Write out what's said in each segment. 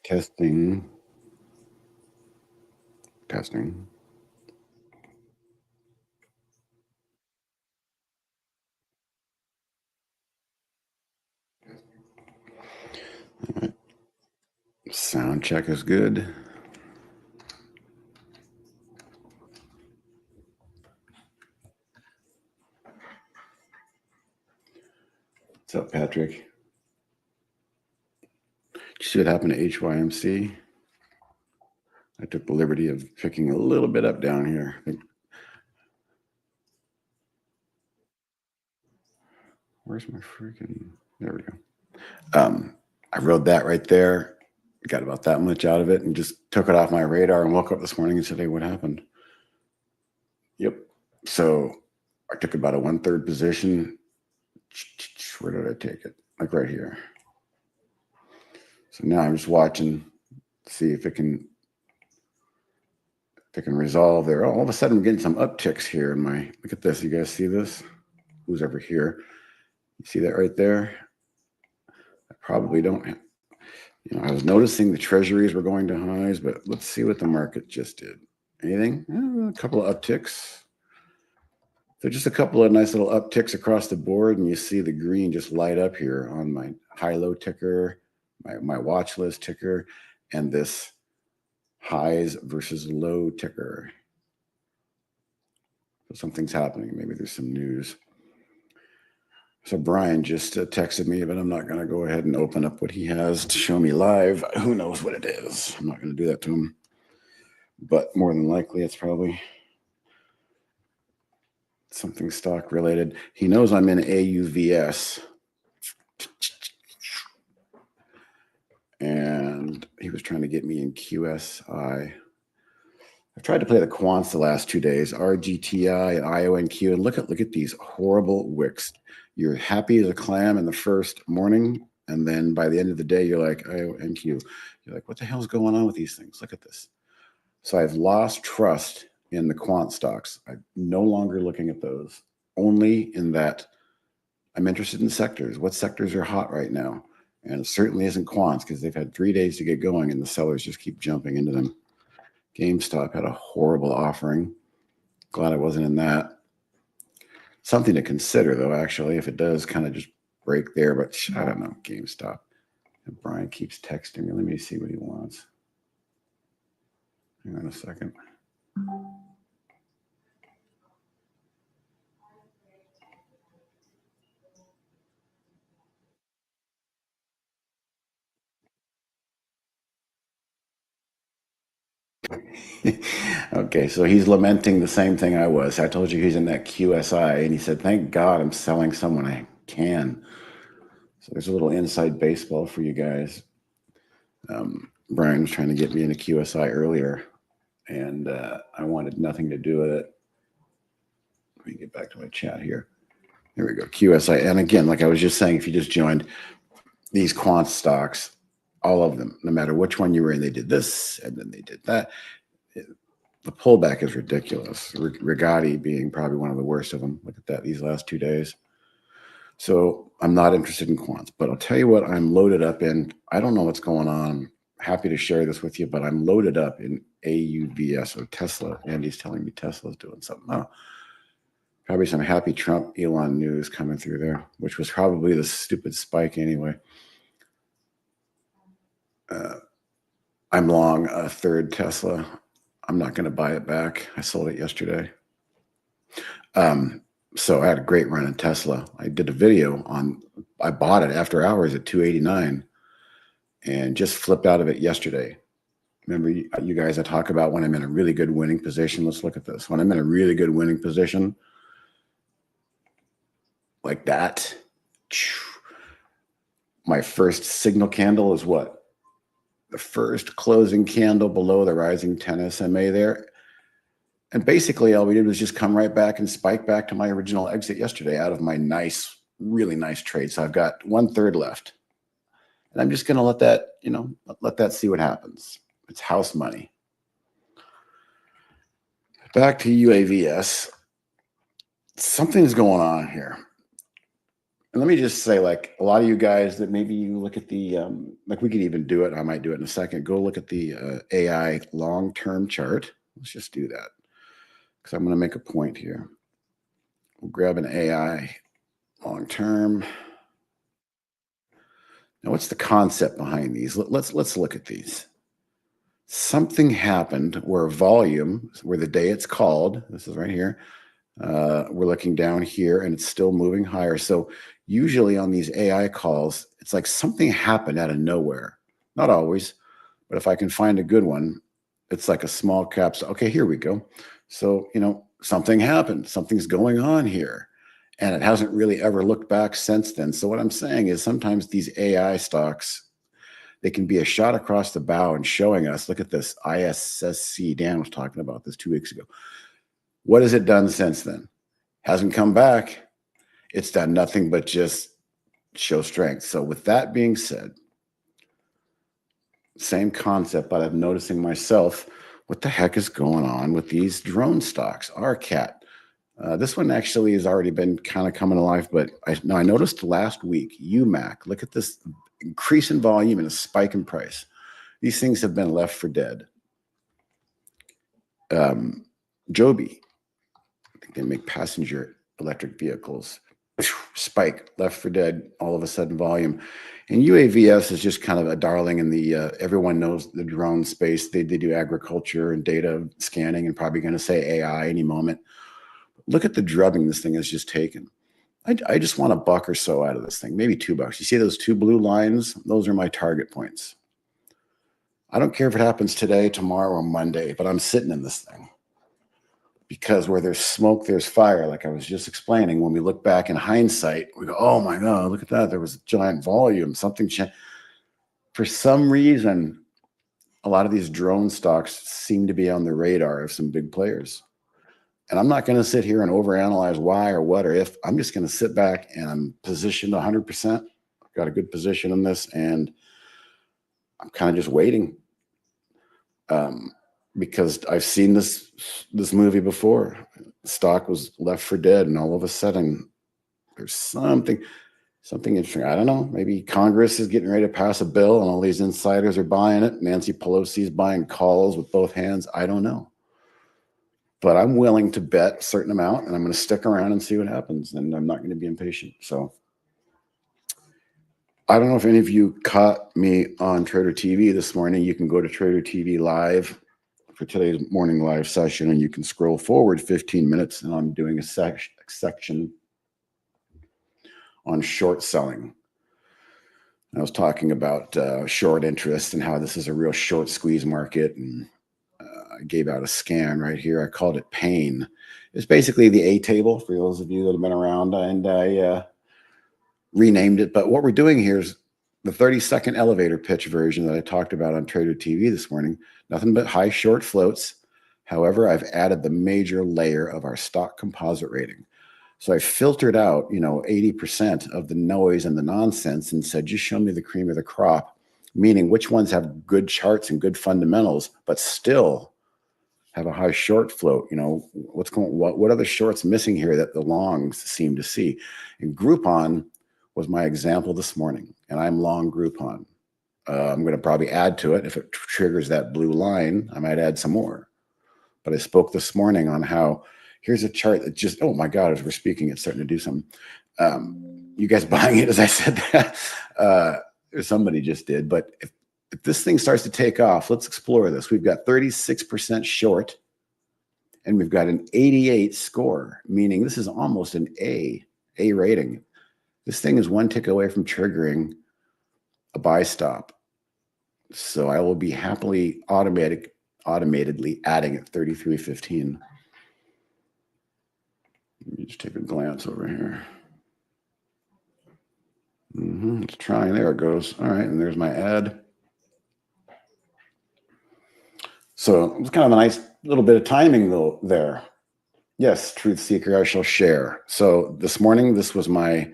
Testing. Testing. All right. Sound check is good. What's up, Patrick? Did you see what happened to HYMC? I took the liberty of picking a little bit up down here. Where's my freaking... There we go. I rode that right there. Got about that much out of it and just took it off my radar and woke up this morning and said, hey, what happened? Yep. So I took about a 1/3 position. Where did I take it? Like right here. So now I'm just watching, see if it can resolve there. Oh, all of a sudden I'm getting some upticks here in my, look at this. You guys see this? Who's over here? You see that right there? I probably don't have, I was noticing the treasuries were going to highs, but let's see what the market just did. Anything? A couple of upticks. So just a couple of nice little upticks across the board, and you see the green just light up here on my high-low ticker, my watch list ticker, and this highs versus low ticker. So something's happening. Maybe there's some news. So Brian just texted me, but I'm not going to go ahead and open up what he has to show me live. Who knows what it is? I'm not going to do that to him. But more than likely, it's probably something stock related. He knows I'm in AUVS. And he was trying to get me in QSI. I've tried to play the quants the last 2 days, RGTI and IONQ, and look at these horrible wicks. You're happy as a clam in the first morning, and then by the end of the day, you're like, IONQ. You're like, what the hell's going on with these things? Look at this. So I've lost trust in the quant stocks. I'm no longer looking at those, only in that I'm interested in sectors. What sectors are hot right now? And it certainly isn't quants because they've had 3 days to get going, and the sellers just keep jumping into them. GameStop had a horrible offering. Glad I wasn't in that. Something to consider, though, actually, if it does kind of just break there. But I don't know, GameStop. And Brian keeps texting me. Let me see what he wants. Hang on a second. Okay, so he's lamenting the same thing I was. I told you he's in that QSI, and he said, thank God I'm selling someone I can. So there's a little inside baseball for you guys. Brian was trying to get me into QSI earlier, and I wanted nothing to do with it. Let me get back to my chat here. There we go, QSI. And again, like I was just saying, if you just joined, these quant stocks, all of them, no matter which one you were in, they did this, and then they did that. The pullback is ridiculous. Rigotti being probably one of the worst of them. Look at that, these last 2 days. So I'm not interested in quants, but I'll tell you what I'm loaded up in. I don't know what's going on. I'm happy to share this with you, but I'm loaded up in AUVS or Tesla. Andy's telling me Tesla's doing something. Oh, probably some happy Trump Elon news coming through there, which was probably the stupid spike anyway. I'm long a third Tesla. I'm not going to buy it back. I sold it yesterday. So I had a great run in Tesla. I did a video on, I bought it after hours at 289 and just flipped out of it yesterday. Remember you guys, I talk about when I'm in a really good winning position. Let's look at this. When I'm in a really good winning position, like that, my first signal candle is what? The first closing candle below the rising 10 SMA there. And basically all we did was just come right back and spike back to my original exit yesterday out of my nice, really nice trade. So I've got 1/3 left. And I'm just going to let that, let that see what happens. It's house money. Back to UAVS. Something's going on here. And let me just say, like a lot of you guys that maybe you look at the, like we could even do it. I might do it in a second. Go look at the AI long-term chart. Let's just do that because I'm going to make a point here. We'll grab an AI long-term. Now, what's the concept behind these? Let's look at these. Something happened where volume, where the day it's called, this is right here. We're looking down here and it's still moving higher. So usually on these AI calls, it's like something happened out of nowhere. Not always, but if I can find a good one, it's like a small cap. So, okay, here we go. So, something happened. Something's going on here. And it hasn't really ever looked back since then. So what I'm saying is sometimes these AI stocks, they can be a shot across the bow and showing us, look at this ISSC. Dan was talking about this 2 weeks ago. What has it done since then? Hasn't come back. It's done nothing but just show strength. So with that being said, same concept, but I'm noticing myself, what the heck is going on with these drone stocks? RCAT. This one actually has already been kind of coming alive, but I noticed last week, UMAC, look at this increase in volume and a spike in price. These things have been left for dead. Joby, I think they make passenger electric vehicles. Spike, left for dead, all of a sudden volume. And UAVS is just kind of a darling in the, everyone knows the drone space. They do agriculture and data scanning and probably going to say AI any moment. Look at the drubbing this thing has just taken. I just want $1 or so out of this thing, maybe $2. You see those 2 blue lines? Those are my target points. I don't care if it happens today, tomorrow, or Monday, but I'm sitting in this thing. Because where there's smoke, there's fire. Like I was just explaining, when we look back in hindsight, we go, oh my God, look at that. There was a giant volume, something changed. For some reason, a lot of these drone stocks seem to be on the radar of some big players. And I'm not going to sit here and overanalyze why or what or if. I'm just going to sit back and I'm positioned 100%. I've got a good position in this, and I'm kind of just waiting because I've seen this movie before. The stock was left for dead, and all of a sudden, there's something interesting. I don't know. Maybe Congress is getting ready to pass a bill, and all these insiders are buying it. Nancy Pelosi's buying calls with both hands. I don't know. But I'm willing to bet a certain amount, and I'm going to stick around and see what happens. And I'm not going to be impatient. So I don't know if any of you caught me on Trader TV this morning. You can go to Trader TV Live for today's morning live session, and you can scroll forward 15 minutes, and I'm doing a section on short selling. I was talking about short interest and how this is a real short squeeze market, and I gave out a scan right here. I called it pain. It's basically the A table for those of you that have been around, and I renamed it. But what we're doing here is the 30-second elevator pitch version that I talked about on Trader TV this morning. Nothing but high short floats. However, I've added the major layer of our stock composite rating. So I filtered out, 80% of the noise and the nonsense and said, just show me the cream of the crop, meaning which ones have good charts and good fundamentals, but still have a high short float. What other shorts missing here that the longs seem to see? And Groupon was my example this morning, and I'm long Groupon. I'm going to probably add to it. If it triggers that blue line, I might add some more. But I spoke this morning on how here's a chart that just, oh my God, as we're speaking, it's starting to do something. You guys buying it as I said that? Somebody just did. But if this thing starts to take off, let's explore this. We've got 36% short, and we've got an 88 score, meaning this is almost an A rating. This thing is one tick away from triggering a buy stop. So I will be happily automatically adding at 33.15. Let me just take a glance over here. It's trying. There it goes. All right, and there's my ad. So it's kind of a nice little bit of timing though there. Yes, truth seeker, I shall share. So this morning, this was my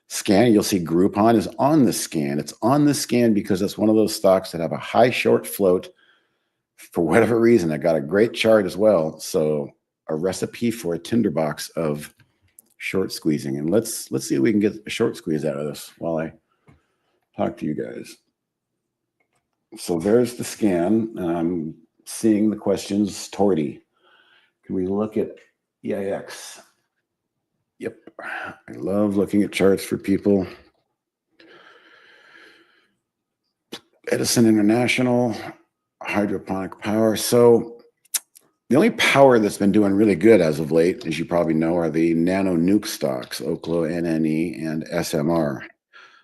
scan. You'll see Groupon is on the scan. It's on the scan because it's one of those stocks that have a high short float for whatever reason. I got a great chart as well. So a recipe for a tinderbox of short squeezing. And let's see if we can get a short squeeze out of this while I talk to you guys. So there's the scan. I'm seeing the questions. Torty, can we look at EIX? Yep. I love looking at charts for people. Edison International, hydroponic power. So the only power that's been doing really good as of late, as you probably know, are the nano nuke stocks, OKLO, NNE, and SMR.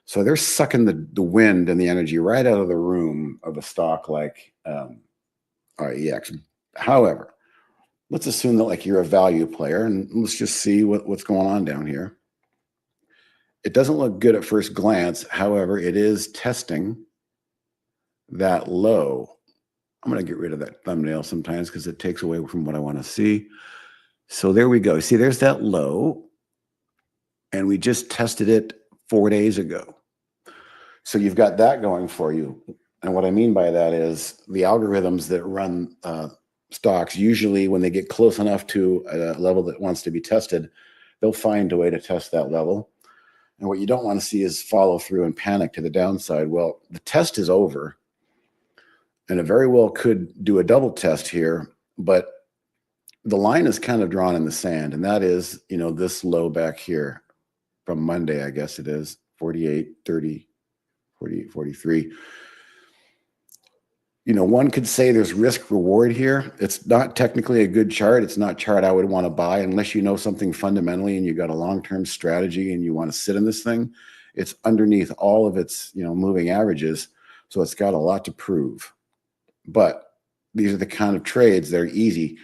So they're sucking the wind and the energy right out of the room of a stock like EX. However, let's assume that like you're a value player, and let's just see what's going on down here. It doesn't look good at first glance. However, it is testing that low. I'm going to get rid of that thumbnail sometimes because it takes away from what I want to see. So there we go. See, there's that low, and we just tested it 4 days ago. So you've got that going for you. And what I mean by that is the algorithms that run stocks, usually when they get close enough to a level that wants to be tested, they'll find a way to test that level. And what you don't want to see is follow through and panic to the downside. Well, the test is over. And it very well could do a double test here, but the line is kind of drawn in the sand, and that is, this low back here from Monday, I guess it is, 48, 30, 48, 43. One could say there's risk reward here. It's not technically a good chart. It's not a chart I would want to buy unless you know something fundamentally and you got a long-term strategy and you want to sit in this thing. It's underneath all of its, moving averages, so it's got a lot to prove. But these are the kind of trades that are easy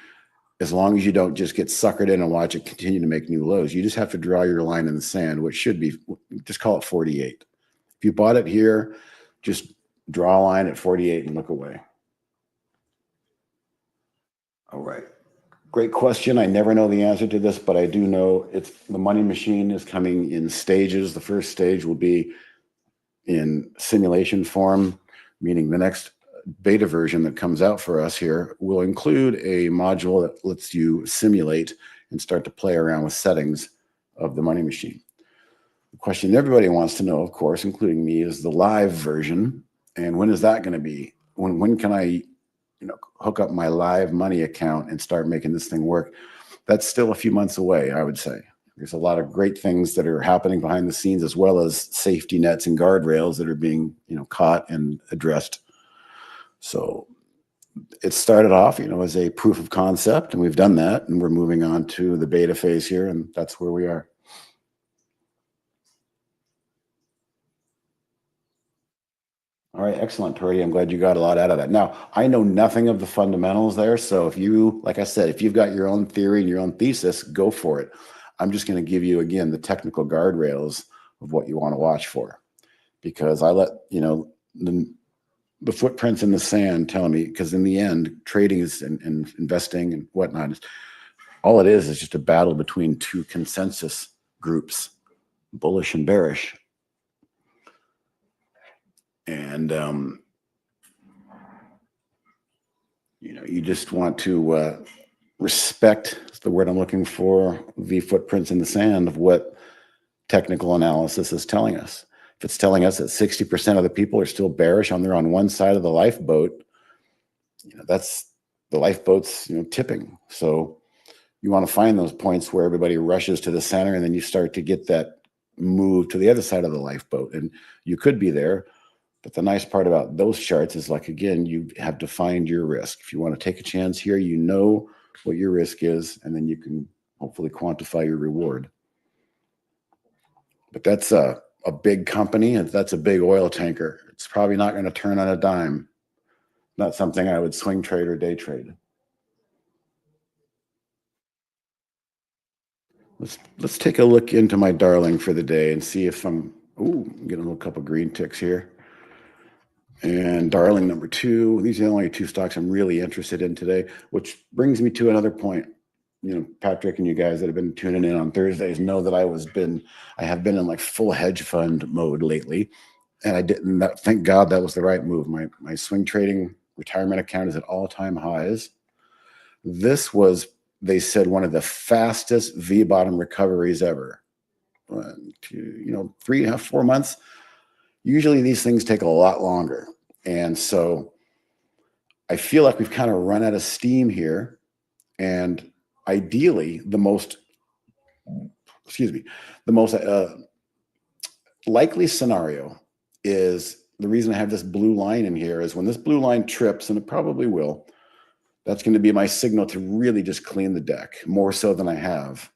as long as you don't just get suckered in and watch it continue to make new lows. You just have to draw your line in the sand, which should be, just call it 48. If you bought it here, just draw a line at 48 and look away. All right. Great question. I never know the answer to this, but I do know the money machine is coming in stages. The first stage will be in simulation form, meaning the next beta version that comes out for us here will include a module that lets you simulate and start to play around with settings of the money machine. The question everybody wants to know, of course, including me, is the live version. And when is that going to be? When can I, hook up my live money account and start making this thing work? That's still a few months away, I would say. There's a lot of great things that are happening behind the scenes, as well as safety nets and guardrails that are being, caught and addressed. So it started off, as a proof of concept, and we've done that, and we're moving on to the beta phase here, and that's where we are. All right, excellent, Tori. I'm glad you got a lot out of that. Now, I know nothing of the fundamentals there, so if you, like I said, if you've got your own theory and your own thesis, go for it. I'm just going to give you, again, the technical guardrails of what you want to watch for, because I let, the footprints in the sand tell me, because in the end, trading is and investing and whatnot, all it is just a battle between two consensus groups, bullish and bearish. And, you just want to respect, that's the word I'm looking for, the footprints in the sand of what technical analysis is telling us. If it's telling us that 60% of the people are still bearish on one side of the lifeboat, that's the lifeboat's, tipping. So you want to find those points where everybody rushes to the center, and then you start to get that move to the other side of the lifeboat. And you could be there, but the nice part about those charts is, like, again, you have defined your risk. If you want to take a chance here, you know what your risk is, and then you can hopefully quantify your reward. But that's a big company, and that's a big oil tanker. It's probably not going to turn on a dime. Not something I would swing trade or day trade. Let's take a look into my darling for the day and see if I'm getting a little couple green ticks here. And darling number 2. These are the only 2 stocks I'm really interested in today, which brings me to another point. Patrick and you guys that have been tuning in on Thursdays know that I have been in like full hedge fund mode lately, and I didn't. Thank God that was the right move. My swing trading retirement account is at all-time highs. This was they said one of the fastest V-bottom recoveries ever. 1, 2, 3.5, 4 months. Usually these things take a lot longer. And so I feel like we've kind of run out of steam here. And ideally, the most likely scenario is, the reason I have this blue line in here is when this blue line trips, and it probably will, that's going to be my signal to really just clean the deck more so than I have,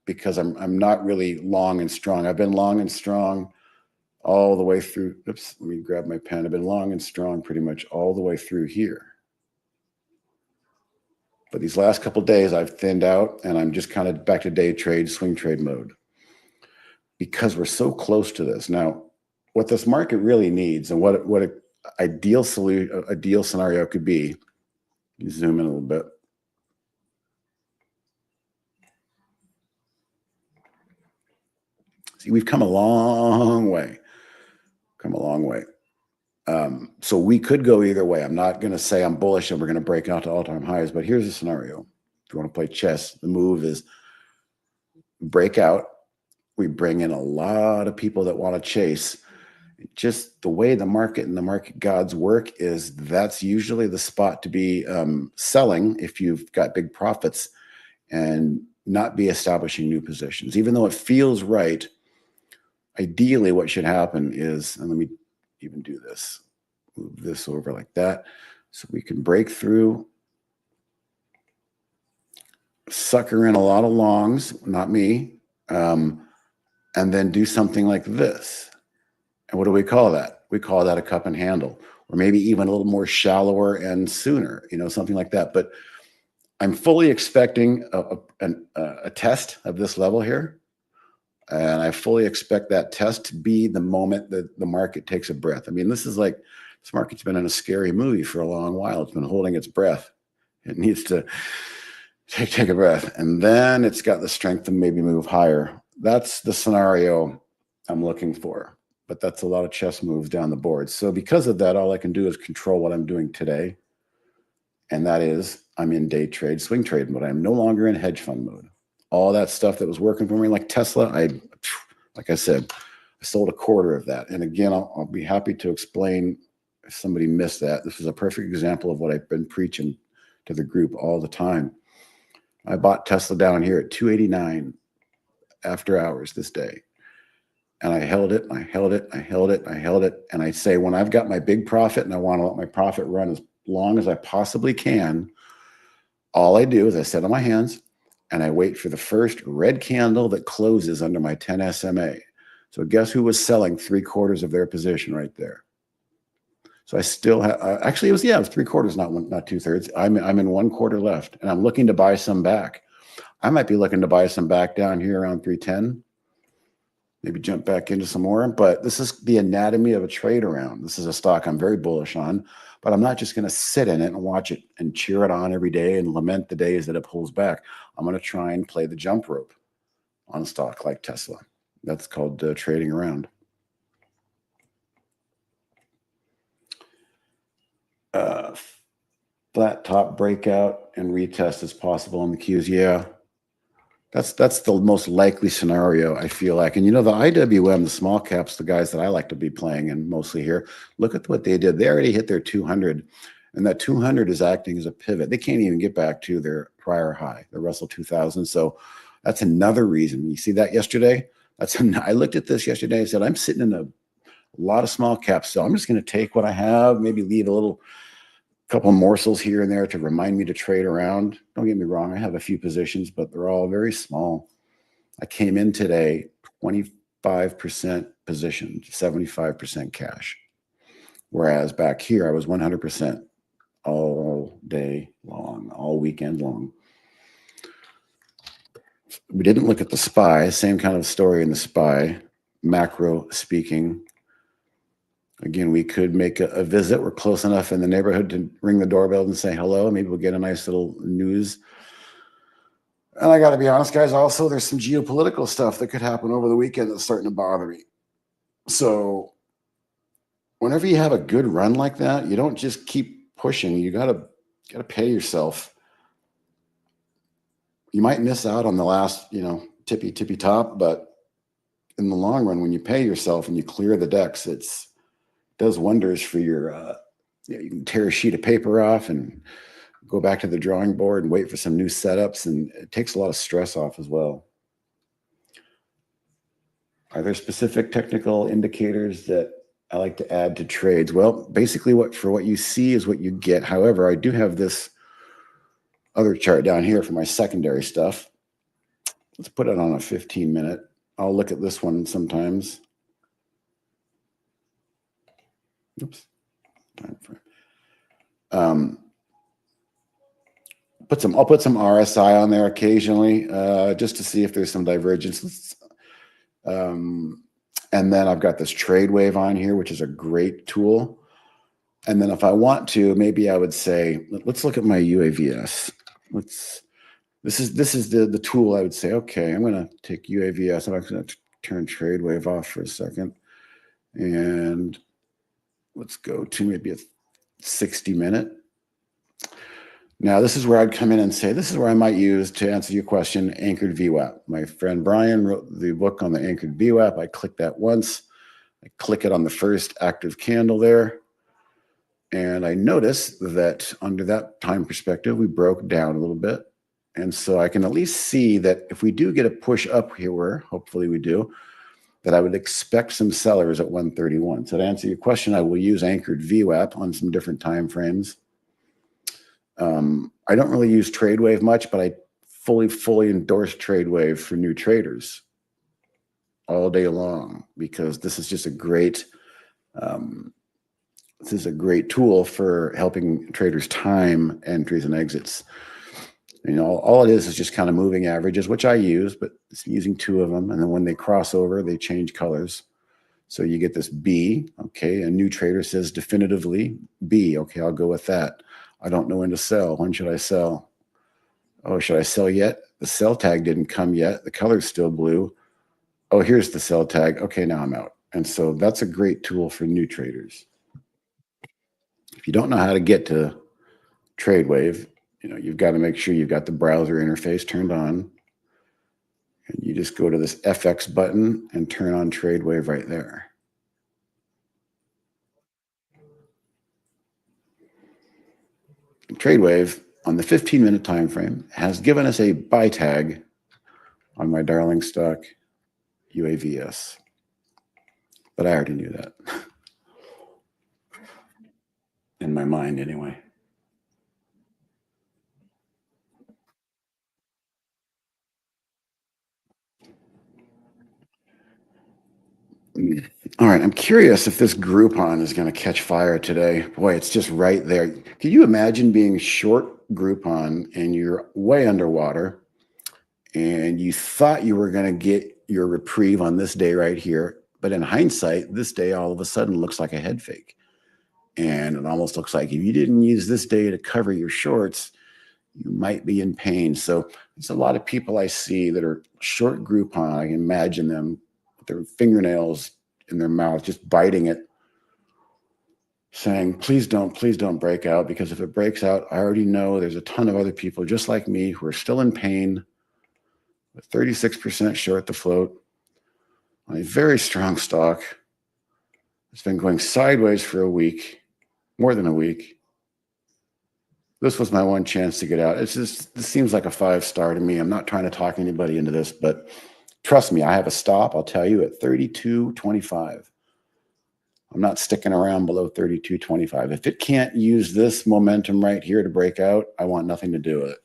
because I'm not really long and strong. I've been long and strong all the way through. Oops, let me grab my pen. I've been long and strong pretty much all the way through here. But these last couple of days I've thinned out, and I'm just kind of back to day trade, swing trade mode, because we're so close to this. Now, what this market really needs, and what an ideal scenario could be, zoom in a little bit. See, we've come a long way. So we could go either way. I'm not going to say I'm bullish and we're going to break out to all-time highs, but here's a scenario. If you want to play chess, the move is break out. We bring in a lot of people that want to chase. Just the way the market and the market gods work is that's usually the spot to be selling if you've got big profits, and not be establishing new positions. Even though it feels right, ideally what should happen is, and let me even do this, move this over like that, so we can break through, sucker in a lot of longs, not me, and then do something like this. And what do we call that? We call that a cup and handle, or maybe even a little more shallower and sooner, something like that. But I'm fully expecting a test of this level here. And I fully expect that test to be the moment that the market takes a breath. I mean, this market's been in a scary movie for a long while. It's been holding its breath. It needs to take a breath. And then it's got the strength to maybe move higher. That's the scenario I'm looking for. But that's a lot of chess moves down the board. So because of that, all I can do is control what I'm doing today. And that is, I'm in day trade, swing trade mode. I'm no longer in hedge fund mode. All that stuff that was working for me, like Tesla, like I said, I sold a quarter of that. And again, I'll be happy to explain if somebody missed that. This is a perfect example of what I've been preaching to the group all the time. I bought Tesla down here at 289 after hours this day. And I held it, I held it, I held it, I held it. And I say, when I've got my big profit and I want to let my profit run as long as I possibly can, all I do is I sit on my hands and I wait for the first red candle that closes under my 10 SMA. So guess who was selling 3/4 of their position right there? So I still have, actually it was 3/4, not 2/3. I'm in 1/4 left, and I'm looking to buy some back. I might be looking to buy some back down here around 310. Maybe jump back into some more, but this is the anatomy of a trade around. This is a stock I'm very bullish on, but I'm not just going to sit in it and watch it and cheer it on every day and lament the days that it pulls back. I'm going to try and play the jump rope on a stock like Tesla. That's called trading around. Flat top breakout and retest is possible on the Qs. Yeah. That's the most likely scenario, I feel like. And the IWM, the small caps, the guys that I like to be playing in mostly here, look at what they did. They already hit their 200, and that 200 is acting as a pivot. They can't even get back to their prior high, the Russell 2000. So that's another reason. You see that yesterday? I looked at this yesterday and said, I'm sitting in a lot of small caps, so I'm just going to take what I have, maybe leave a couple of morsels here and there to remind me to trade around. Don't get me wrong, I have a few positions, but they're all very small. I came in today 25% positioned, 75% cash. Whereas back here, I was 100% all day long, all weekend long. We didn't look at the SPY, same kind of story in the SPY, macro speaking. Again, we could make a visit. We're close enough in the neighborhood to ring the doorbell and say hello. Maybe we'll get a nice little news. And I got to be honest, guys, also there's some geopolitical stuff that could happen over the weekend that's starting to bother me. So whenever you have a good run like that, you don't just keep pushing. You got to pay yourself You might miss out on the last, tippy top, but in the long run, when you pay yourself and you clear the decks, does wonders for your. You can tear a sheet of paper off and go back to the drawing board and wait for some new setups, and it takes a lot of stress off as well. Are there specific technical indicators that I like to add to trades? Well, basically what you see is what you get. However, I do have this other chart down here for my secondary stuff. Let's put it on a 15-minute. I'll look at this one sometimes. Oops. Time frame. I'll put some RSI on there occasionally, just to see if there's some divergence. And then I've got this trade wave on here, which is a great tool. And then if I want to, maybe I would say, let's look at my UAVS. This is the tool I would say, okay, I'm going to take UAVS. I'm going to turn trade wave off for a second. And let's go to maybe a 60-minute. Now, this is where I'd come in and say, this is where I might use, to answer your question, anchored VWAP. My friend Brian wrote the book on the anchored VWAP. I click that once. I click it on the first active candle there. And I notice that under that time perspective, we broke down a little bit. And so I can at least see that if we do get a push up here, where hopefully we do, that I would expect some sellers at 131. So to answer your question, I will use anchored VWAP on some different time frames. I don't really use TradeWave much, but I fully endorse TradeWave for new traders all day long, because this is just a great tool for helping traders time entries and exits. All it is just kind of moving averages, which I use, but it's using two of them. And then when they cross over, they change colors. So you get this B, okay, a new trader says definitively B, okay, I'll go with that. I don't know when to sell. When should I sell? Oh, should I sell yet? The sell tag didn't come yet. The color's still blue. Oh, here's the sell tag. Okay, now I'm out. And so that's a great tool for new traders. If you don't know how to get to TradeWave, you've got to make sure you've got the browser interface turned on. And you just go to this FX button and turn on TradeWave right there. TradeWave on the 15-minute time frame has given us a buy tag on my darling stock UAVS. But I already knew that. In my mind, anyway. All right, I'm curious if this Groupon is going to catch fire today. Boy, it's just right there. Can you imagine being short Groupon and you're way underwater and you thought you were going to get your reprieve on this day right here, but in hindsight, this day all of a sudden looks like a head fake. And it almost looks like if you didn't use this day to cover your shorts, you might be in pain. So there's a lot of people I see that are short Groupon. I can imagine them with their fingernails in their mouth, just biting it, saying, please don't break out, because if it breaks out, I already know there's a ton of other people just like me who are still in pain with 36% short the float on a very strong stock. It's been going sideways for a week, more than a week. This was my one chance to get out. This seems like a 5-star to me. I'm not trying to talk anybody into this, but trust me, I have a stop, I'll tell you, at 32.25. I'm not sticking around below 32.25. If it can't use this momentum right here to break out, I want nothing to do with it.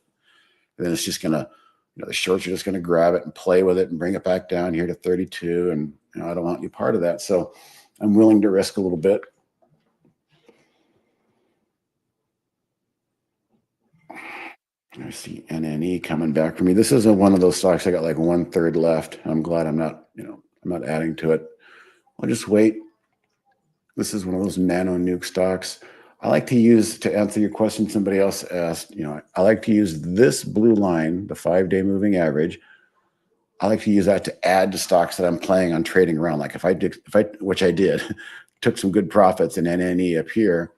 And then it's just going to, the shorts are just going to grab it and play with it and bring it back down here to 32. And I don't want any part of that. So I'm willing to risk a little bit. I see NNE coming back for me. This isn't one of those stocks I got like 1/3 left. I'm glad I'm not, I'm not adding to it. I'll just wait. This is one of those nano nuke stocks. I like to use, to answer your question somebody else asked, I like to use this blue line, the 5-day moving average. I like to use that to add to stocks that I'm planning on trading around. Like which I did, took some good profits in NNE up here.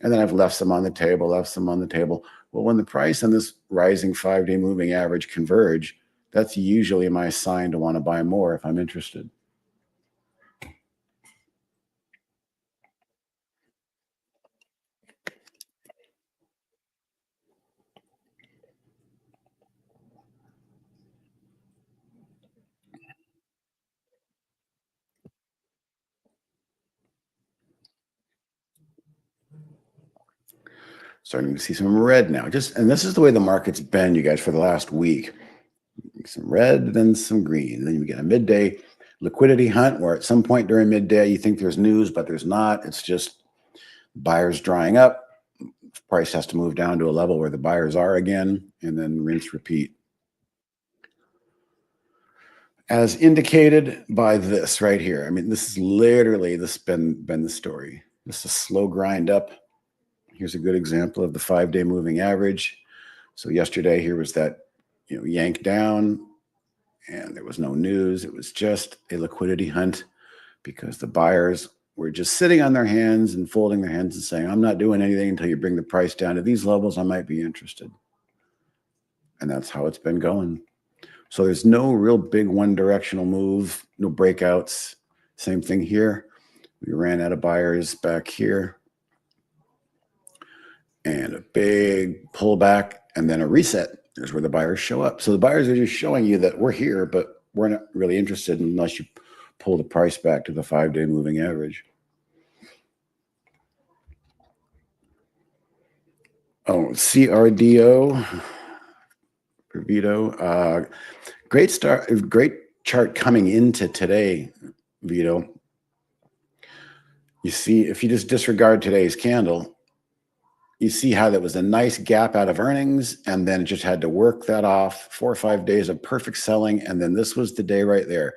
And then I've left some on the table, left some on the table. Well, when the price and this rising 5-day moving average converge, that's usually my sign to want to buy more if I'm interested. Starting to see some red now. And this is the way the market's been, you guys, for the last week. Some red, then some green. Then you get a midday liquidity hunt where at some point during midday you think there's news, but there's not. It's just buyers drying up. Price has to move down to a level where the buyers are again, and then rinse, repeat. As indicated by this right here. I mean, this is literally been the story. Just a slow grind up. Here's a good example of the 5-day moving average. So yesterday here was that yank down, and there was no news. It was just a liquidity hunt because the buyers were just sitting on their hands and folding their hands and saying, I'm not doing anything until you bring the price down to these levels. I might be interested. And that's how it's been going. So there's no real big one directional move, no breakouts. Same thing here. We ran out of buyers back here and a big pullback and then a reset. There's where the buyers show up. So the buyers are just showing you that we're here, but we're not really interested unless you pull the price back to the 5-day moving average. Oh, CRDO, Vito. Great chart coming into today, Vito. You see, if you just disregard today's candle, you see how that was a nice gap out of earnings, and then it just had to work that off. 4 or 5 days of perfect selling, and then this was the day right there.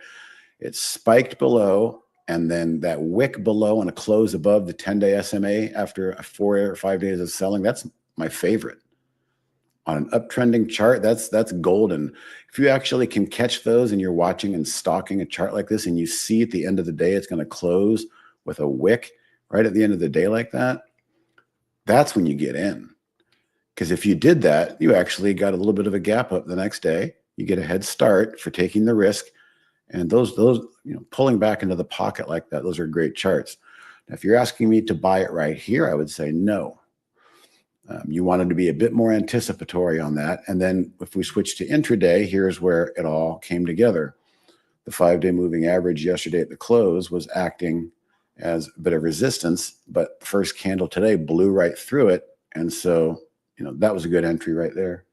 It spiked below, and then that wick below and a close above the 10-day SMA after 4 or 5 days of selling. That's my favorite. On an uptrending chart, that's golden. If you actually can catch those and you're watching and stalking a chart like this and you see at the end of the day it's going to close with a wick right at the end of the day like that, that's when you get in. Because if you did that, you actually got a little bit of a gap up the next day. You get a head start for taking the risk. And those pulling back into the pocket like that, those are great charts. Now, if you're asking me to buy it right here, I would say no. You wanted to be a bit more anticipatory on that. And then if we switch to intraday, here's where it all came together. The 5-day moving average yesterday at the close was acting as a bit of resistance, but the first candle today blew right through it. And so, that was a good entry right there.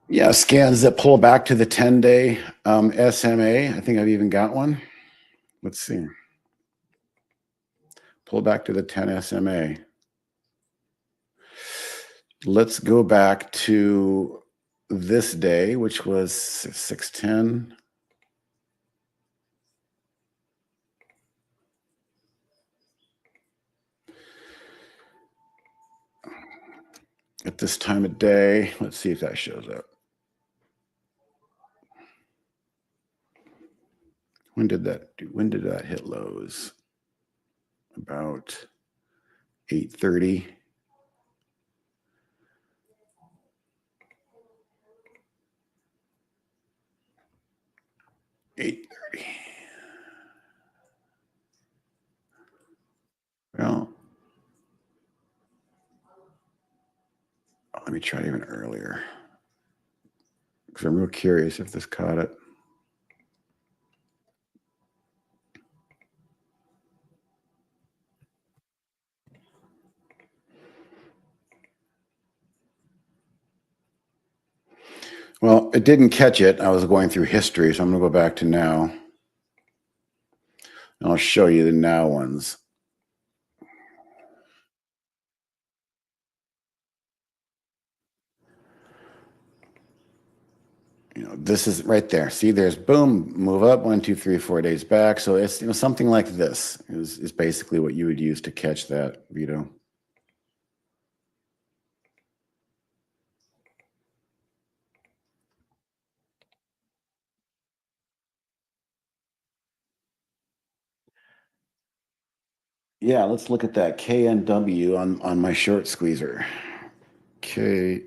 Yeah, scans that pull back to the 10-day SMA. I think I've even got one. Let's see. Pull back to the 10 SMA. Let's go back to this day, which was 610. At this time of day, let's see if that shows up. When did that hit lows? About 8:30. Well, let me try even earlier because I'm real curious if this caught it. Well, it didn't catch it. I was going through history, so I'm going to go back to now. And I'll show you the now ones. This is right there. See, there's boom, move up 1, 2, 3, 4 days back. So it's something like this is basically what you would use to catch that, Vito. Yeah, let's look at that KNW on my short squeezer. K,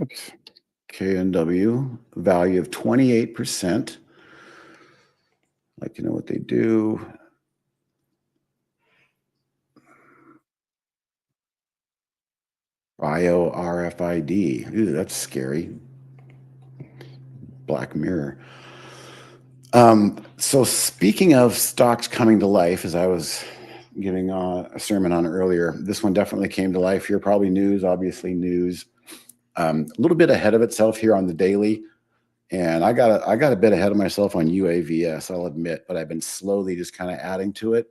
oops, KNW, value of 28%. Like to know what they do. Bio RFID. Ooh, that's scary. Black Mirror. So speaking of stocks coming to life, as I was giving a sermon on earlier, this one definitely came to life here. Probably news, obviously news. A little bit ahead of itself here on the daily, and I got a bit ahead of myself on UAVS, I'll admit, but I've been slowly just kind of adding to it.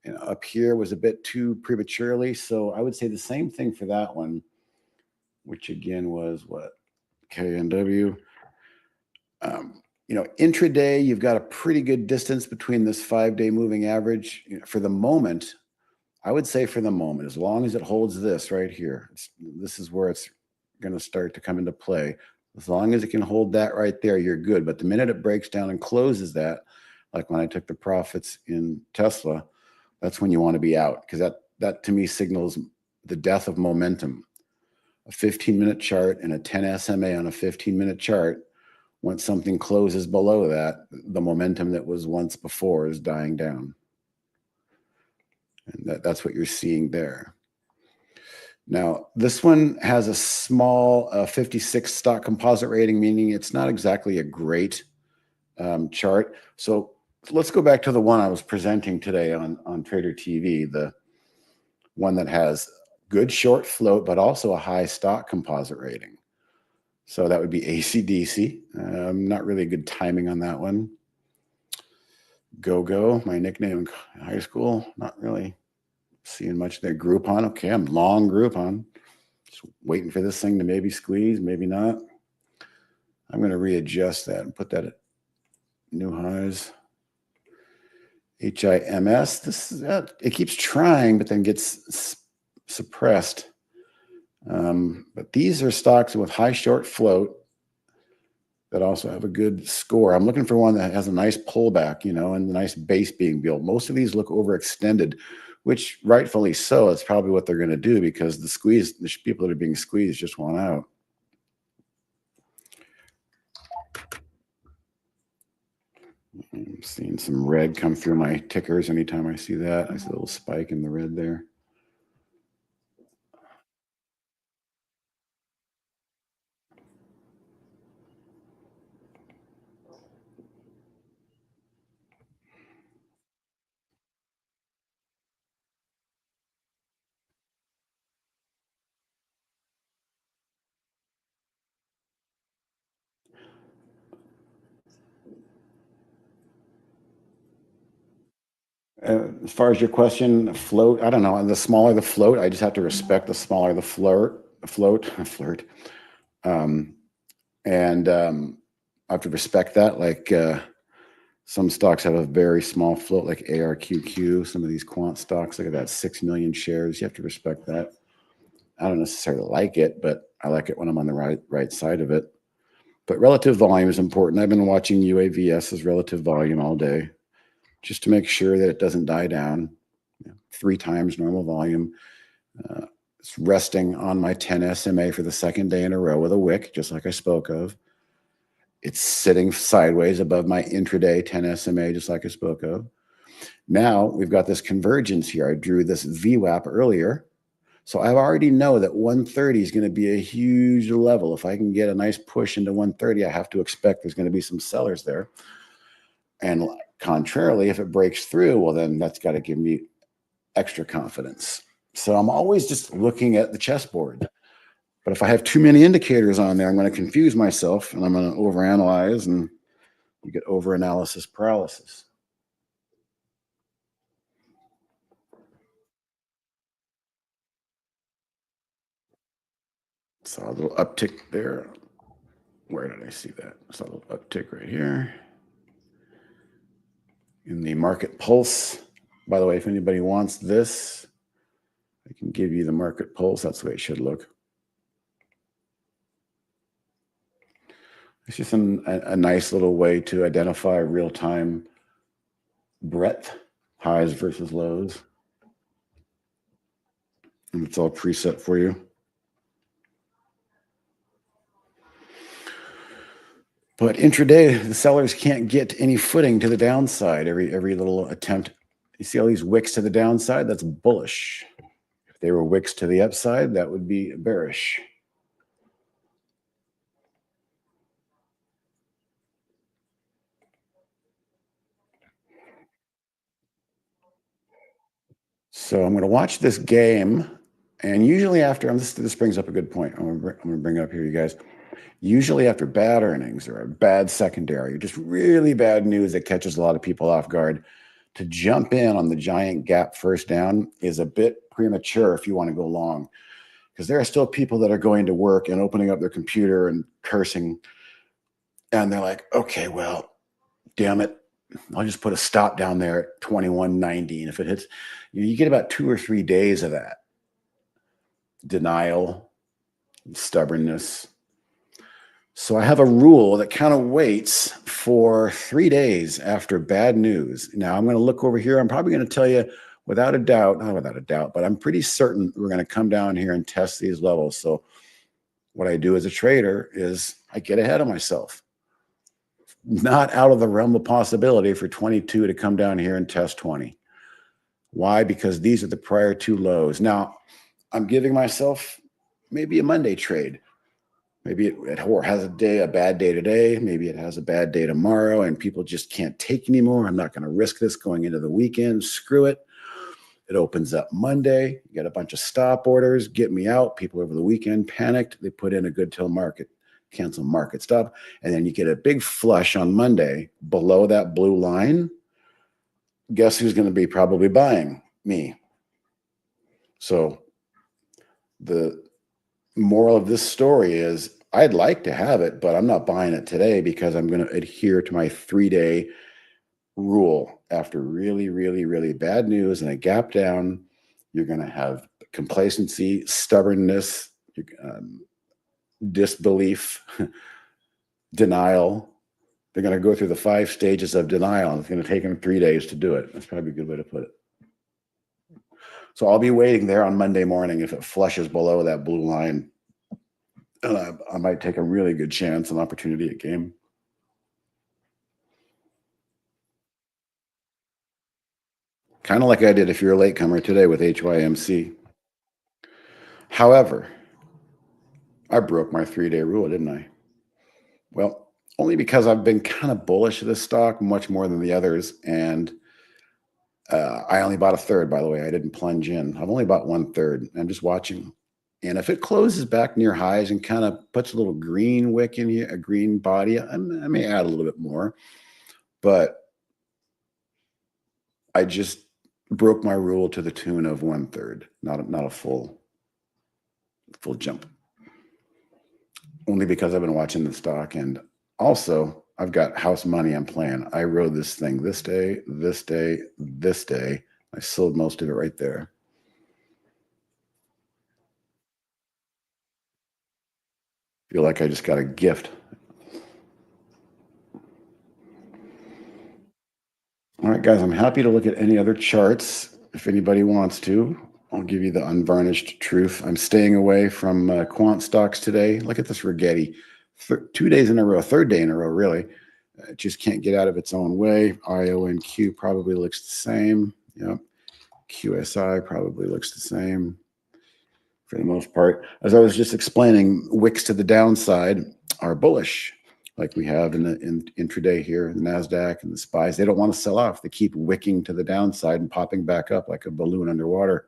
And up here was a bit too prematurely, so I would say the same thing for that one, which again was what, KNW. Intraday, you've got a pretty good distance between this 5-day moving average. For the moment, I would say for the moment, as long as it holds this right here, this is where it's going to start to come into play. As long as it can hold that right there, you're good. But the minute it breaks down and closes that, like when I took the profits in Tesla, that's when you want to be out, because that to me signals the death of momentum. A 15-minute chart and a 10 SMA on a 15-minute chart, once something closes below that, the momentum that was once before is dying down. And that's what you're seeing there. Now, this one has a small 56 stock composite rating, meaning it's not exactly a great chart. So let's go back to the one I was presenting today on Trader TV, the one that has good short float, but also a high stock composite rating. So that would be ACDC. Not really good timing on that one. Go, my nickname in high school. Not really seeing much there. Groupon. Okay, I'm long Groupon. Just waiting for this thing to maybe squeeze, maybe not. I'm going to readjust that and put that at new highs. HIMS. This it keeps trying, but then gets suppressed. But these are stocks with high short float that also have a good score. I'm looking for one that has a nice pullback, and a nice base being built. Most of these look overextended, which rightfully so. It's probably what they're going to do, because the people that are being squeezed just want out. I'm seeing some red come through my tickers anytime I see that. I see a little spike in the red there. As far as your question, float, I don't know. The smaller the float, I just have to respect the smaller the flirt. Um, and I have to respect that. Like some stocks have a very small float, like ARQQ. Some of these quant stocks, look at that, 6 million shares. You have to respect that. I don't necessarily like it, but I like it when I'm on the right side of it. But relative volume is important. I've been watching UAVS's relative volume all day, just to make sure that it doesn't die down. 3 times normal volume. It's resting on my 10 SMA for the second day in a row with a wick, just like I spoke of. It's sitting sideways above my intraday 10 SMA, just like I spoke of. Now we've got this convergence here. I drew this VWAP earlier. So I already know that 130 is going to be a huge level. If I can get a nice push into 130, I have to expect there's going to be some sellers there. And contrarily, if it breaks through, well, then that's got to give me extra confidence. So I'm always just looking at the chessboard. But if I have too many indicators on there, I'm going to confuse myself, and I'm going to overanalyze, and you get overanalysis paralysis. Saw a little uptick there. Where did I see that? I saw a little uptick right here in the market pulse. By the way, if anybody wants this, I can give you the market pulse. That's the way it should look. It's just a nice little way to identify real-time breadth, highs versus lows. and it's all preset for you. But intraday, the sellers can't get any footing to the downside. Every little attempt, you see all these wicks to the downside, that's bullish. If they were wicks to the upside, that would be bearish. So I'm going to watch this game, and usually after, this brings up a good point. I'm going to bring up here, you guys. Usually after bad earnings or a bad secondary, just really bad news that catches a lot of people off guard, to jump in on the giant gap first down is a bit premature if you want to go long, because there are still people that are going to work and opening up their computer and cursing, and they're like, okay, well, damn it, I'll just put a stop down there at 21.90, and if it hits, you get about 2 or 3 days of that denial, stubbornness. So I have a rule that kind of waits for 3 days after bad news. Now I'm going to look over here. I'm probably going to tell you without a doubt, not without a doubt, but I'm pretty certain we're going to come down here and test these levels. So what I do as a trader is I get ahead of myself. Not out of the realm of possibility for 22 to come down here and test 20. Why? Because these are the prior 2 lows. Now I'm giving myself maybe a Monday trade. Maybe it has a bad day today. Maybe it has a bad day tomorrow, and people just can't take anymore. I'm not going to risk this going into the weekend. Screw it. It opens up Monday. You get a bunch of stop orders. Get me out. People over the weekend panicked. They put in a good till market, cancel market stop. And then you get a big flush on Monday below that blue line. Guess who's going to be probably buying? Me. So the moral of this story is I'd like to have it, but I'm not buying it today because I'm going to adhere to my 3-day rule. After really, really, really bad news and a gap down, you're going to have complacency, stubbornness, disbelief, denial. They're going to go through the 5 stages of denial. It's going to take them 3 days to do it. That's probably a good way to put it. So I'll be waiting there on Monday morning. If it flushes below that blue line, I might take a really good chance, an opportunity at game. Kind of like I did if you're a latecomer today with HYMC. However, I broke my 3-day rule, didn't I? Well, only because I've been kind of bullish of this stock much more than the others. And I only bought a third, by the way. I didn't plunge in. I've only bought 1/3. I'm just watching. And if it closes back near highs and kind of puts a little green wick in here, a green body, I may add a little bit more. But I just broke my rule to the tune of 1/3, not a full jump. Only because I've been watching the stock, and also I've got house money I'm playing. I rode this thing this day, this day, this day. I sold most of it right there. Feel like I just got a gift. All right, guys, I'm happy to look at any other charts if anybody wants to. I'll give you the unvarnished truth. I'm staying away from quant stocks today. Look at this Rigetti. 2 days in a row, 3rd day in a row, really. It just can't get out of its own way. IONQ probably looks the same. Yep. QSI probably looks the same for the most part. As I was just explaining, wicks to the downside are bullish, like we have in intraday here, the NASDAQ and the SPYs. They don't want to sell off. They keep wicking to the downside and popping back up like a balloon underwater.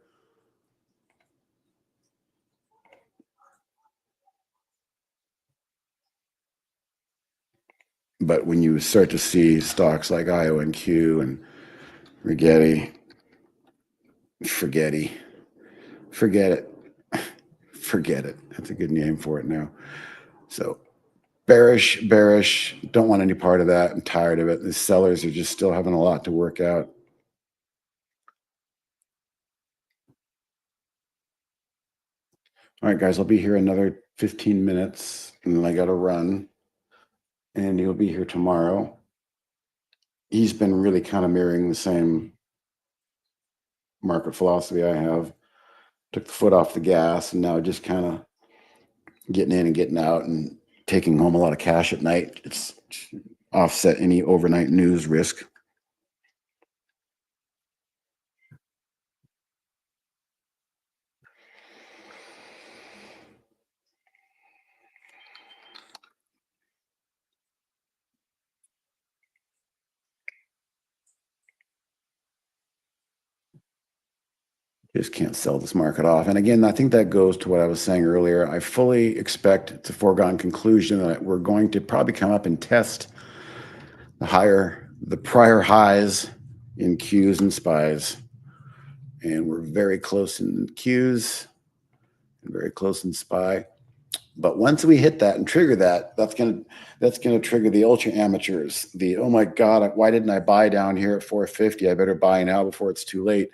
But when you start to see stocks like IONQ and Rigetti, forget it. Forget it. That's a good name for it now. So bearish, don't want any part of that. I'm tired of it. The sellers are just still having a lot to work out. All right, guys, I'll be here another 15 minutes, and then I got to run. And he'll be here tomorrow. He's been really kind of mirroring the same market philosophy I have. took the foot off the gas, and now just kind of getting in and getting out and taking home a lot of cash at night. It's offset any overnight news risk. Just can't sell this market off. And again, I think that goes to what I was saying earlier. I fully expect it's a foregone conclusion that we're going to probably come up and test the prior highs in Qs and SPYs. And we're very close in Qs and very close in SPY. But once we hit that and trigger that, that's gonna trigger the ultra amateurs. The, oh my God, why didn't I buy down here at 450? I better buy now before it's too late.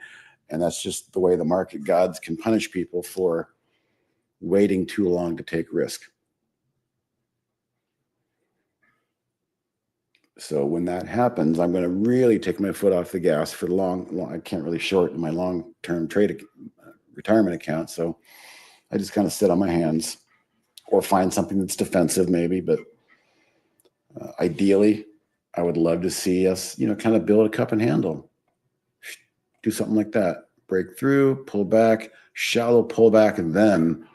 And that's just the way the market gods can punish people for waiting too long to take risk. So when that happens, I'm going to really take my foot off the gas for the long I can't really short my long-term trade retirement account. So I just kind of sit on my hands or find something that's defensive maybe. But ideally, I would love to see us, kind of build a cup and handle. Do something like that. Break through, pull back, shallow pullback, and then,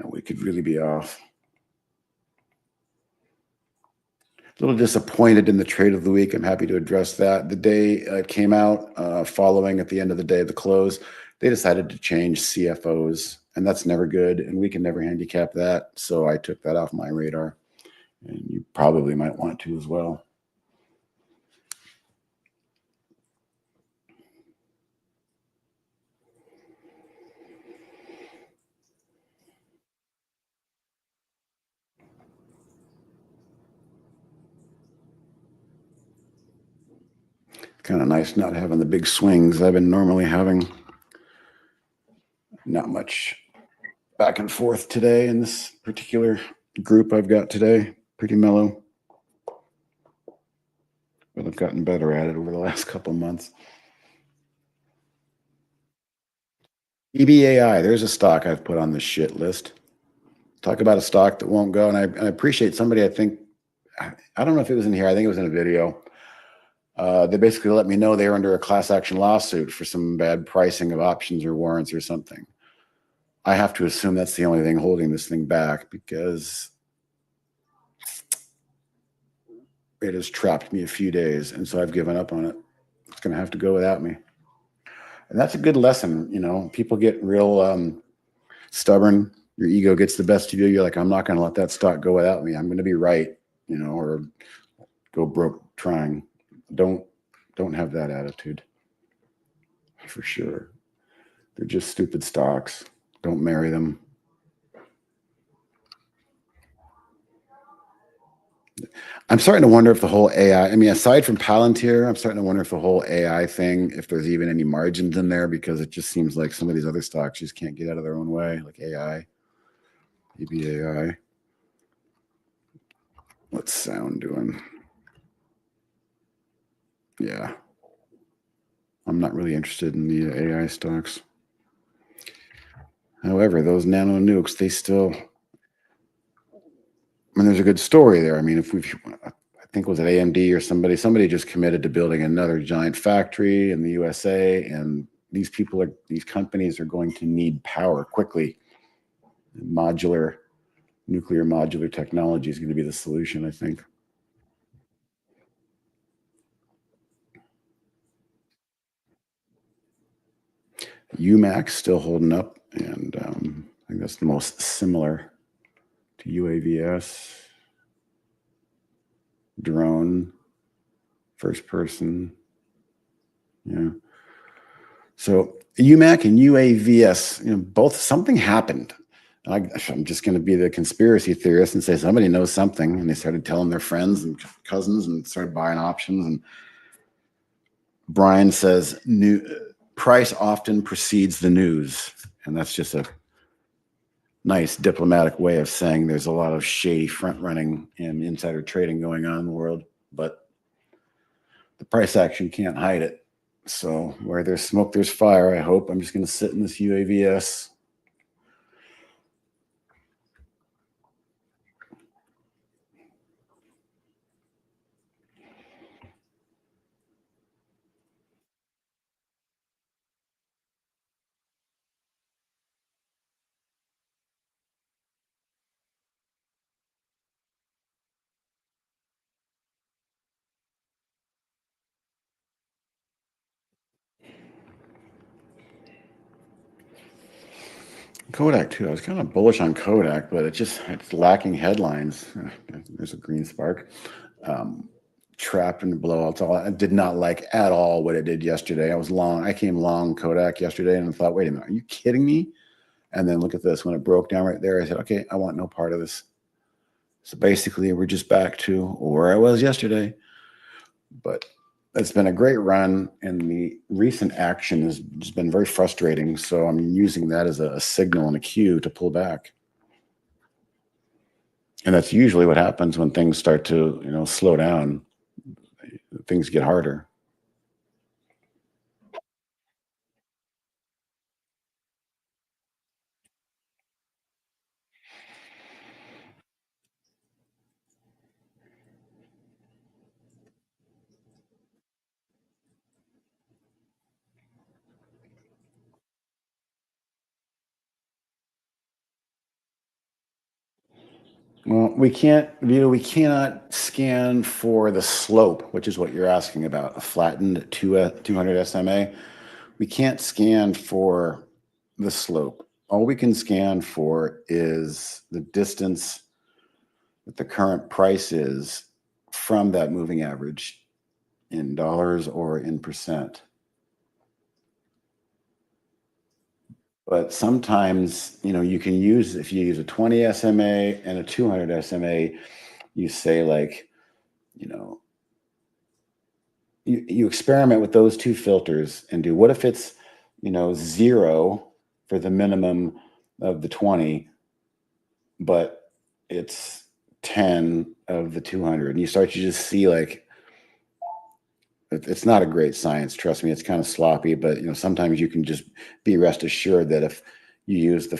we could really be off. A little disappointed in the trade of the week. I'm happy to address that. The day it came out, following at the end of the day, the close, they decided to change CFOs, and that's never good, and we can never handicap that. So I took that off my radar, and you probably might want to as well. Kind of nice not having the big swings I've been normally having. Not much back and forth today in this particular group I've got today. Pretty mellow. But I've gotten better at it over the last couple of months. EBAI, there's a stock I've put on the shit list. Talk about a stock that won't go. And I appreciate somebody, I think, I don't know if it was in here. I think it was in a video. They basically let me know they were under a class action lawsuit for some bad pricing of options or warrants or something. I have to assume that's the only thing holding this thing back, because it has trapped me a few days, and so I've given up on it. It's going to have to go without me. And that's a good lesson. People get real stubborn. Your ego gets the best of you. You're like, I'm not going to let that stock go without me. I'm going to be right, or go broke trying. Don't have that attitude, for sure. They're just stupid stocks. Don't marry them. I'm starting to wonder if the whole AI, aside from Palantir, I'm starting to wonder if the whole AI thing, if there's even any margins in there, because it just seems like some of these other stocks just can't get out of their own way, like AI, EBAI. What's Sound doing? Yeah. I'm not really interested in the AI stocks. However, those nano nukes, they still, there's a good story there. I think was it AMD or somebody just committed to building another giant factory in the USA, and these companies are going to need power quickly. Nuclear modular technology is going to be the solution, I think. UMAX still holding up, and I think that's the most similar to UAVS. Drone, first person. Yeah. So UMAC and UAVS, both, something happened. I'm just going to be the conspiracy theorist and say somebody knows something, and they started telling their friends and cousins and started buying options. And Brian says, price often precedes the news. And that's just a nice diplomatic way of saying there's a lot of shady front running and insider trading going on in the world, but the price action can't hide it. So where there's smoke, there's fire. I hope. I'm just going to sit in this UAVS. Kodak too. I was kind of bullish on Kodak, but it's lacking headlines. There's a green spark. Um, Trapped in the blowouts. I did not like at all what it did yesterday. I was long. I came long Kodak yesterday and thought, wait a minute, are you kidding me? And then look at this. When it broke down right there, I said, okay, I want no part of this. So basically, we're just back to where I was yesterday. But it's been a great run, and the recent action has just been very frustrating. So I'm using that as a signal and a cue to pull back. And that's usually what happens when things start to, slow down. Things get harder. Well, we cannot scan for the slope, which is what you're asking about, a flattened 200 SMA. We can't scan for the slope. All we can scan for is the distance that the current price is from that moving average in dollars or in percent. But sometimes, you can use, if you use a 20 SMA and a 200 SMA, you say like, you know, you experiment with those two filters and do what if it's, 0 for the minimum of the 20, but it's 10 of the 200. And you start to just see like, it's not a great science. Trust me, it's kind of sloppy, but sometimes you can just be rest assured that if you use the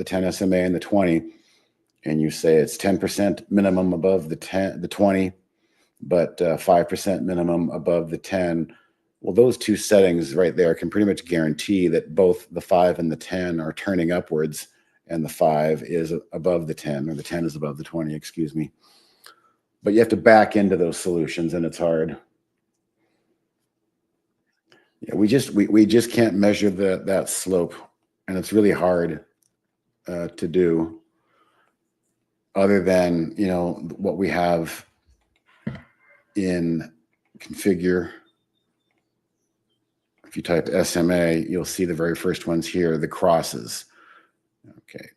10 SMA and the 20, and you say it's 10% minimum above the 20, but 5% minimum above the 10. Well, those two settings right there can pretty much guarantee that both the 5 and the 10 are turning upwards, and the 5 is above the 10, or the 10 is above the 20, excuse me. But you have to back into those solutions, and it's hard. Yeah, we just can't measure that slope, and it's really hard to do. Other than what we have in configure. If you type SMA, you'll see the very first ones here, the crosses. Okay,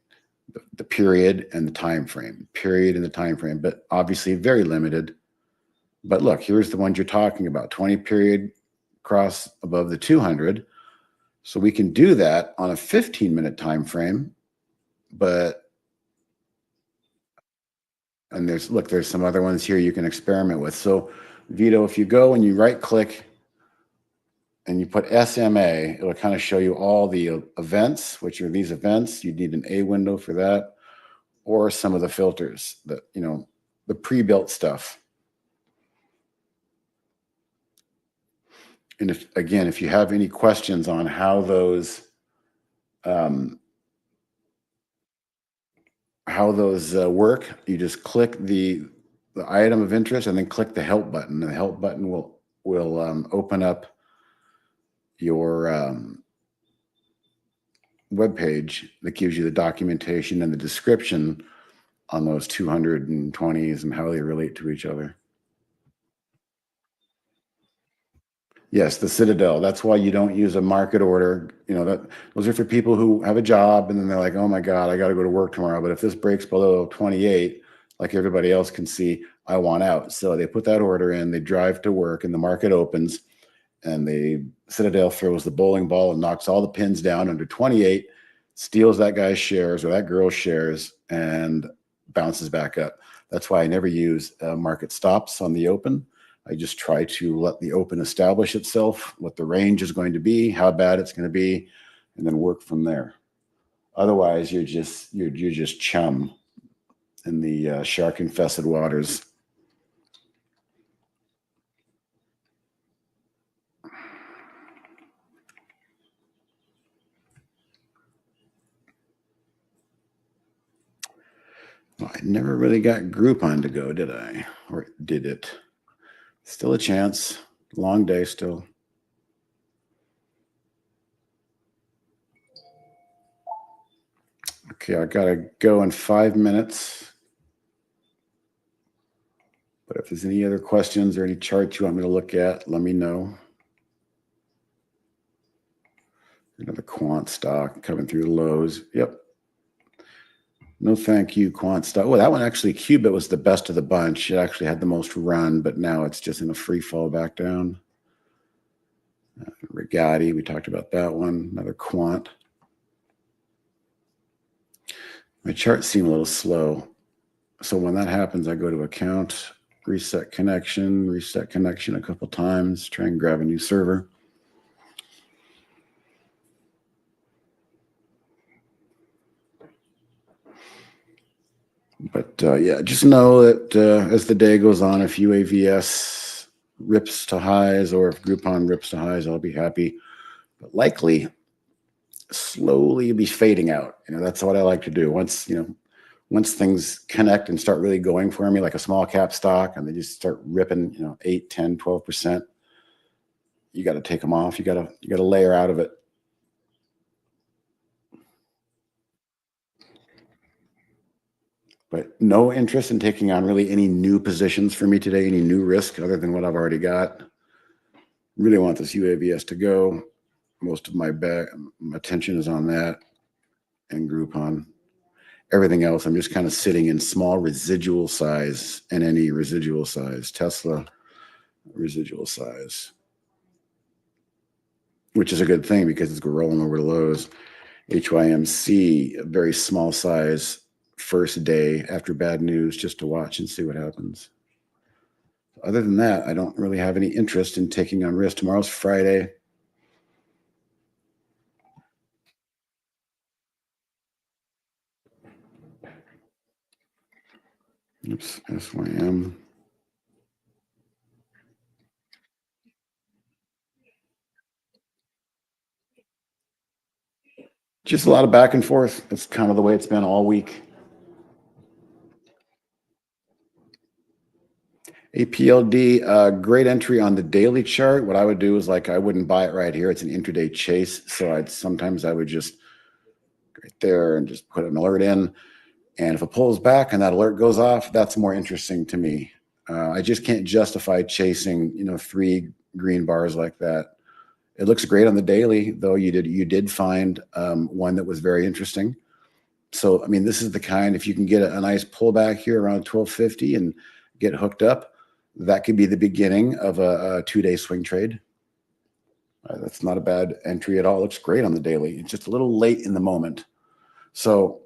the period and the time frame, but obviously very limited. But look, here's the ones you're talking about: 20 period cross above the 200. So we can do that on a 15-minute time frame, but and there's some other ones here you can experiment with. So Vito, if you go and you right click and you put SMA, it'll kind of show you all the events, which are these events. You need an A window for that, or some of the filters, the pre-built stuff. And if you have any questions on how those work, you just click the item of interest and then click the help button. And the help button will open up your web page that gives you the documentation and the description on those 220s and how they relate to each other. Yes, the Citadel. That's why you don't use a market order. Those are for people who have a job and then they're like, oh my God, I got to go to work tomorrow. But if this breaks below 28, like everybody else can see, I want out. So they put that order in, they drive to work, and the market opens, and the Citadel throws the bowling ball and knocks all the pins down under 28, steals that guy's shares or that girl's shares, and bounces back up. That's why I never use market stops on the open. I just try to let the open establish itself, what the range is going to be, how bad it's going to be, and then work from there. Otherwise, you're just chum in the shark infested waters. Well, I never really got Groupon to go, did I? Or did it? Still a chance. Long day still. Okay, I gotta go in 5 minutes. But if there's any other questions or any charts you want me to look at, let me know. Another quant stock coming through the lows. Yep. No thank you, quant stock. Oh, that one actually, Qubit was the best of the bunch. It actually had the most run, but now it's just in a free fall back down. Rigotti, we talked about that one. Another quant. My charts seem a little slow. So when that happens, I go to account, reset connection a couple times, try and grab a new server. But yeah, just know that as the day goes on, if UAVS rips to highs or if Groupon rips to highs, I'll be happy. But likely, slowly be fading out. That's what I like to do. Once things connect and start really going for me, like a small cap stock, and they just start ripping, 8, 10, 12%, you got to take them off. You got to layer out of it. But no interest in taking on really any new positions for me today, any new risk other than what I've already got. Really want this UAVS to go. Most of my attention is on that and Groupon. Everything else, I'm just kind of sitting in small residual size and any residual size. Tesla, residual size, which is a good thing because it's rolling over the lows. HYMC, a very small size, first day after bad news, just to watch and see what happens. Other than that, I don't really have any interest in taking on risk. Tomorrow's Friday. Oops, SYM. Just a lot of back and forth. It's kind of the way it's been all week. APLD, great entry on the daily chart. What I would do is I wouldn't buy it right here. It's an intraday chase. So sometimes I would just right there and just put an alert in. And if it pulls back and that alert goes off, that's more interesting to me. I just can't justify chasing, 3 green bars like that. It looks great on the daily, though. You did find one that was very interesting. So, I mean, this is the kind, if you can get a nice pullback here around 1250 and get hooked up, that could be the beginning of a 2-day swing trade. That's not a bad entry at all. It looks great on the daily. It's just a little late in the moment. So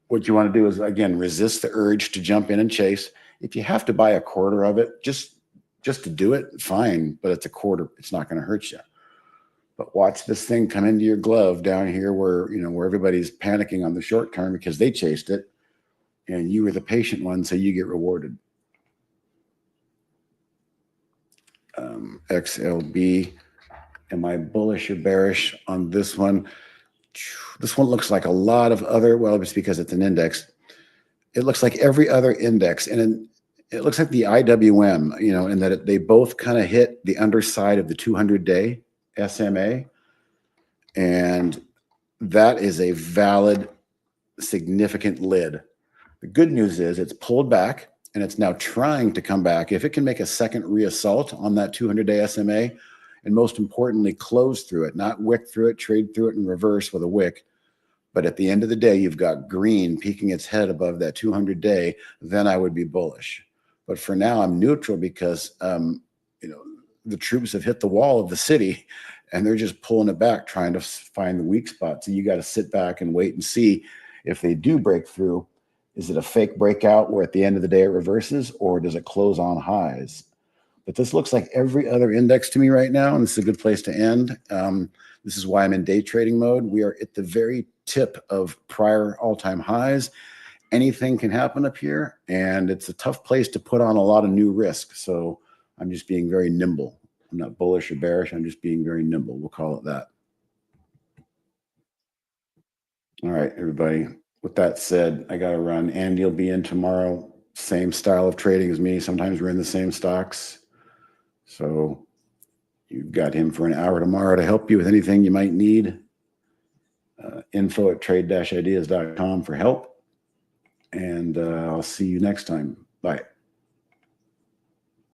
what you want to do is, again, resist the urge to jump in and chase. If you have to buy a quarter of it, just to do it, fine. But it's a quarter. It's not going to hurt you. But watch this thing come into your glove down here where everybody's panicking on the short term because they chased it and you were the patient one, so you get rewarded. XLB, am I bullish or bearish on this one? This one looks like a lot of other, well, it's because it's an index. It looks like every other index, and it looks like the IWM, in that they both kind of hit the underside of the 200-day SMA. And that is a valid, significant lid. The good news is it's pulled back and it's now trying to come back. If it can make a second reassault on that 200-day SMA, and most importantly, close through it, not wick through it, trade through it in reverse with a wick. But at the end of the day, you've got green peeking its head above that 200-day, then I would be bullish. But for now, I'm neutral because, the troops have hit the wall of the city and they're just pulling it back, trying to find the weak spot. So you got to sit back and wait and see if they do break through. Is it a fake breakout where at the end of the day it reverses, or does it close on highs? But this looks like every other index to me right now, and this is a good place to end. This is why I'm in day trading mode. We are at the very tip of prior all-time highs. Anything can happen up here, and it's a tough place to put on a lot of new risk. So I'm just being very nimble. I'm not bullish or bearish. I'm just being very nimble. We'll call it that. All right, everybody. With that said, I got to run. Andy will be in tomorrow. Same style of trading as me. Sometimes we're in the same stocks. So you've got him for an hour tomorrow to help you with anything you might need. Info@trade-ideas.com for help. And I'll see you next time. Bye.